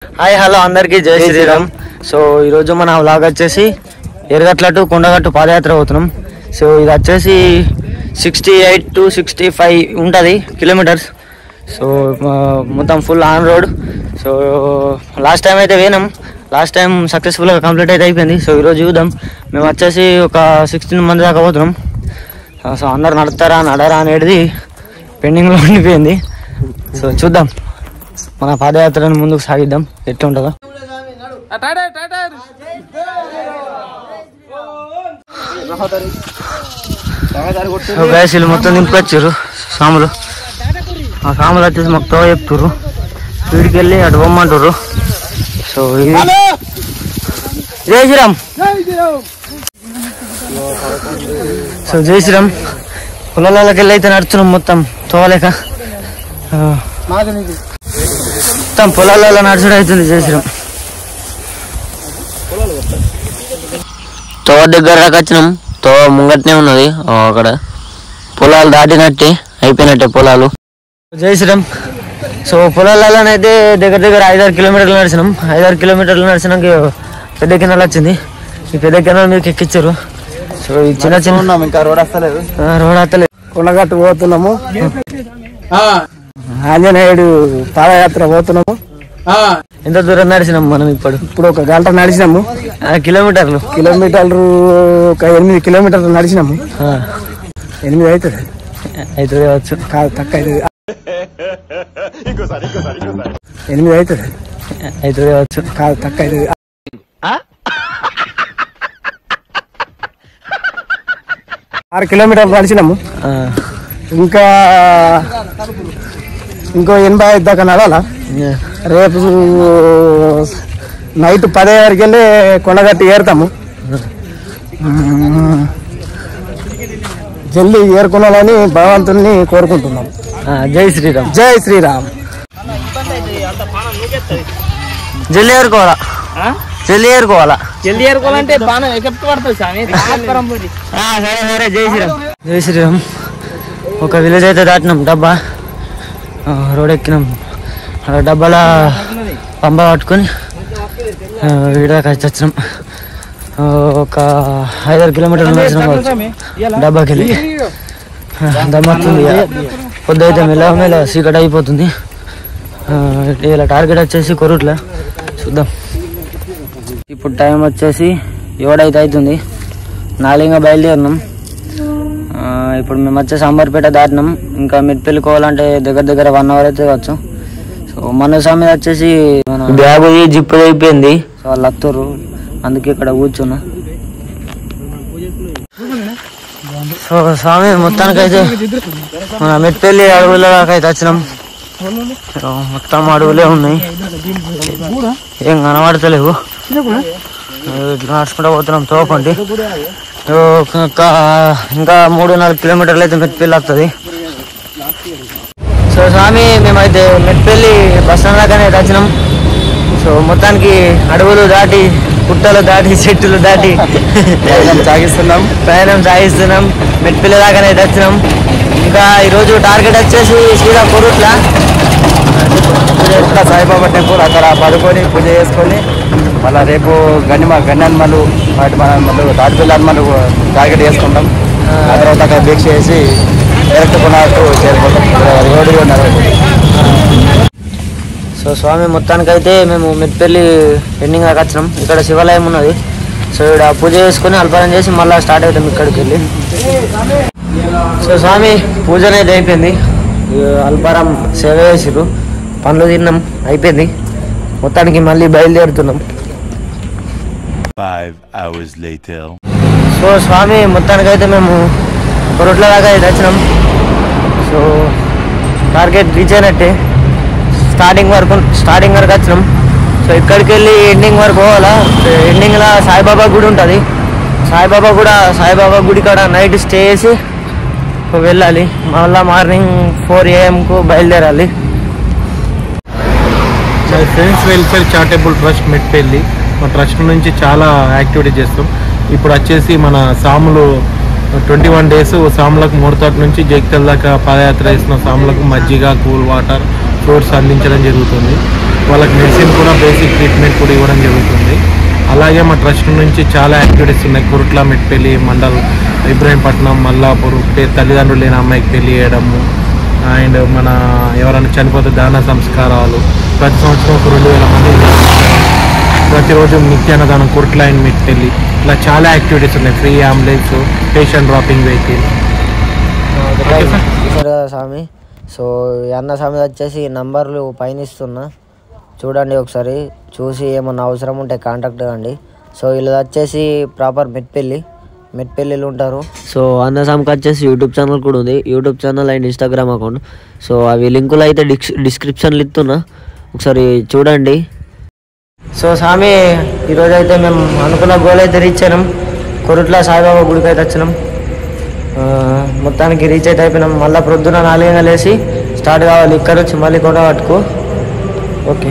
Hi hello అందరికీ జై Sriram. So ఈరోజు మన వ్లాగ్ వచ్చేసి ఎర్రగట్ల టు కొండగట్టు పాదయాత్ర పోతున్నాం. సో ఇది వచ్చేసి 68 to 65 ఉంటుంది కిలోమీటర్స్. సో మొత్తం full on road. So last time అయితే పోయినాం, లాస్ట్ టైం సక్సెస్ఫుల్గా కంప్లీట్ అయితే అయిపోయింది. సో ఈరోజు చూద్దాం. మేము వచ్చేసి ఒక 16 మంది దాకా పోతున్నాం. సో అందరు నడతారా నడరా అనేది పెండింగ్లో ఉండిపోయింది. సో చూద్దాం, మన పాదయాత్రను ముందుకు సాగిద్దాం ఎట్లుంటుందో. గ్యాసులు మొత్తం నింపుకొచ్చారు సాములు. ఆ సాములు వచ్చేసి మొత్తం చెప్తారు, వీడికి వెళ్ళి అటు పొమ్మంటారు. సో ఇది జై శ్రీరామ్. సో జై శ్రీరామ్. పొలాలకి వెళ్ళి అయితే నడుచున్నాం, మొత్తం తోలేక మొత్తం పొలాలలో నడుచుడు అవుతుంది. జై శ్రీరామ్. తోవ దగ్గర దాకా వచ్చినాం. తోవ ముంగట్నే ఉన్నది, అక్కడ పొలాలు దాటినట్టే అయిపోయినట్టే పొలాలు. జై శ్రీరామ్. సో పొలాలలోనైతే దగ్గర దగ్గర 5-6 కిలోమీటర్లు నడిచినాం. 5-6 కిలోమీటర్లు నడిచినాక పెద్ద కెనాల్ వచ్చింది. ఈ పెద్ద కెనాల్ మీకు ఎక్కించారు. సో ఈ చిన్న చిన్న ఇంకా రోడ్ వస్తలేదు, కొండగట్టు పోతున్నాము. ఆంజనేయుడు పాదయాత్ర పోతున్నాము. ఎంత దూరం నడిచినాము మనం? ఇప్పుడు 1 గంట నడిచినాము. కిలోమీటర్లు ఒక 8 కిలోమీటర్లు నడిచినాము. 8 అవుతుంది కావచ్చు, కాదు తక్కువ అవుతుంది. 8 అవుతుంది కావచ్చు, కాదు తక్కువ అవుతుంది. 6 కిలోమీటర్లు నడిచినాము. ఇంకా ఇంకో 85 దాకా నడాలా. రేపు నైట్ 10 వరకు వెళ్ళి కొండగట్టి ఏరుతాము. జల్దీ ఏరుకోవాలని భగవంతుని కోరుకుంటున్నాం. జై శ్రీరామ్. జై శ్రీరామ్. జల్దీ ఏరుకోవాలా, జల్దీ ఏరుకోవాలంటే సరే. జై శ్రీరామ్. జై శ్రీరామ్. ఒక విలేజ్ అయితే దాటినాం, డబ్బా రోడ్ ఎక్కినాం. డబ్బాల పంబ పట్టుకొని వీడాక వచ్చినాం. ఒక 5-6 కిలోమీటర్లు నడిచినాం డబ్బాకి వెళ్ళి. దమ్మొస్తుంది, పొద్దు అయితే మెల్ల చీకటి అయిపోతుంది. ఇలా టార్గెట్ వచ్చేసి కొరుట్ల చూద్దాం. ఇప్పుడు టైం వచ్చేసి 7 అవుతుంది. 4 బయలుదేరినాం. ఇప్పుడు మేము వచ్చేసి అంబర్పేట దాటినాం. ఇంకా మెట్పల్లి పోవాలంటే దగ్గర దగ్గర 1 అవర్ అయితే కావచ్చు. సో మన స్వామి వచ్చేసి బ్యాగ్ జిప్పు అయిపోయింది. సో వాళ్ళు వస్తారు, అందుకే ఇక్కడ కూర్చున్నా. సో స్వామి మొత్తానికైతే మన మెట్పల్లి అడవుల దాకా అయితే వచ్చినాం. మొత్తం అడవులే ఉన్నాయి, ఏం కనబడతలేవు. ఇట్లా నడుచుకుంటూ పోతున్నాం తోపండి. ఇంకా 3-4 కిలోమీటర్లు అయితే మెట్పల్లి వస్తుంది. సో స్వామి మేమైతే మెట్పల్లి బస్ స్టాండ్ దాకానే వచ్చినాం. సో మొత్తానికి అడవులు దాటి, పుట్టలు దాటి, చెట్టులు దాటి ప్రయాణం సాగిస్తున్నాం. మెట్పల్లి దాకానే వచ్చినాం. ఇంకా ఈరోజు టార్గెట్ వచ్చేసి సీదా కొరుట్ల సాయిబాబా టెంపుల్. అక్కడ పడుకొని పూజ చేసుకొని మళ్ళీ రేపు గన్నన్మలు వాటి మళ్ళీ తాటిపల్లి హనుమలు టార్గెట్ చేసుకుంటాం. ఆ తర్వాత అక్కడ దీక్ష చేసి డైరెక్ట్ కొనాటు చేరుకుంటాం. సో స్వామి మొత్తానికైతే మేము మెట్పల్లి ఎండింగ్ దాకా వచ్చినాం. ఇక్కడ శివాలయం ఉన్నది. సో ఇక్కడ పూజ చేసుకొని అల్పారం చేసి మళ్ళీ స్టార్ట్ అవుతాం ఇక్కడికి వెళ్ళి. సో స్వామి పూజ అనేది అయిపోయింది, అల్పారం సేవ చేసిరు, పండ్లు తిన్నాం, అయిపోయింది. మొత్తానికి మళ్ళీ బయలుదేరుతున్నాం. 5 hours later. సో స్వామి మొత్తానికైతే మేము కొరట్ల దాకా అయితే వచ్చినాం. సో టార్గెట్ రీచ్ అయినట్టే. స్టార్టింగ్ వరకు వచ్చినాం. సో ఇక్కడికి వెళ్ళి ఎండింగ్ వరకు పోవాలా. ఎండింగ్లో సాయిబాబా గుడి ఉంటుంది. సాయిబాబా గుడి కాడ నైట్ స్టే చేసి వెళ్ళాలి. మళ్ళీ మార్నింగ్ 4 AM బయలుదేరాలి. Friends welfare charitable trust Metpalli, మా ట్రస్ట్ నుంచి చాలా యాక్టివిటీ చేస్తాం. ఇప్పుడు వచ్చేసి మన సాములు 21 days సాములకు మూడతాటి నుంచి జగిత్యాల దాకా పాదయాత్ర చేసిన సాములకు మజ్జిగ, కూల్ వాటర్, సోర్స్ అందించడం జరుగుతుంది. వాళ్ళకి మెడిసిన్ కూడా బేసిక్ ట్రీట్మెంట్ కూడా ఇవ్వడం జరుగుతుంది. అలాగే మా ట్రస్ట్ నుంచి చాలా యాక్టివిటీస్ ఉన్నాయి. కురుట్ల మెట్పల్లి మండల్, ఇబ్రాహీంపట్నం, మల్లాపూర్, తల్లిదండ్రులు లేని అమ్మాయికి పెళ్లి చేయడము, అండ్ మన ఎవరైనా చనిపోతే దాన సంస్కారాలు, ప్రతి సంవత్సరం ఒక 2000 మంది, ప్రతిరోజు నిత్యాన్నదానం కురుట్ల అండ్ మెట్పల్లి, ఇలా చాలా యాక్టివిటీస్ ఉన్నాయి. Free ambulance, patient dropping vehicle. కదా స్వామి. సో ఈ అన్న స్వామి వచ్చేసి నంబర్లు పైన ఇస్తున్నా, చూడండి ఒకసారి, చూసి ఏమన్నా అవసరం ఉంటే కాంటాక్ట్ అవ్వండి. సో వీళ్ళు వచ్చేసి ప్రాపర్ మెట్పల్లిలో ఉంటారు. సో అన్న స్వామికి వచ్చేసి యూట్యూబ్ ఛానల్ కూడా ఉంది, YouTube channel and Instagram account. So అవి లింకులు అయితే డిస్క్రిప్షన్లో ఇస్తున్నా, ఒకసారి చూడండి. సో స్వామి ఈరోజు అయితే మేము అనుకున్న గోల్ అయితే రీచ్ అయినాం. కొరుట్ల సాయిబాబా గుడికి అయితే వచ్చినాం. మొత్తానికి రీచ్ అయితే అయిపోయినాం. మళ్ళీ ప్రొద్దున 4 గంటలు లేసి స్టార్ట్ కావాలి ఇక్కడ నుంచి మళ్ళీ కొండ పట్టుకు. ఓకే.